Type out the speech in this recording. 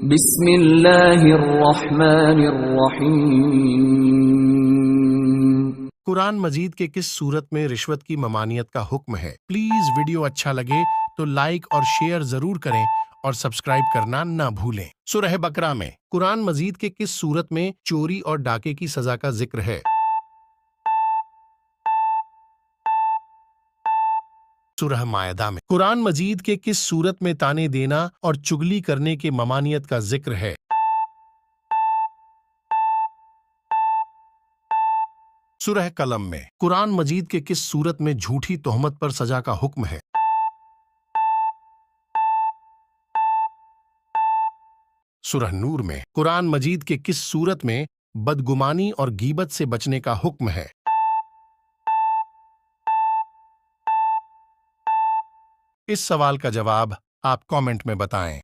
بسم اللہ الرحمن الرحیم۔ قرآن مجید کے کس صورت میں رشوت کی ممانعت کا حکم ہے؟ پلیز ویڈیو اچھا لگے تو لائک اور شیئر ضرور کریں اور سبسکرائب کرنا نہ بھولیں۔ سورہ بقرہ میں قرآن مجید کے کس صورت میں چوری اور ڈاکے کی سزا کا ذکر ہے؟ سورہ مائدہ میں قرآن مجید کے کس صورت میں طعنے دینا اور چغلی کرنے کے ممانعت کا ذکر ہے؟ سورہ قلم میں قرآن مجید کے کس صورت میں جھوٹی تہمت پر سزا کا حکم ہے؟ سورہ نور میں قرآن مجید کے کس صورت میں بدگمانی اور غیبت سے بچنے کا حکم ہے؟ اس سوال کا جواب آپ کامنٹ میں بتائیں۔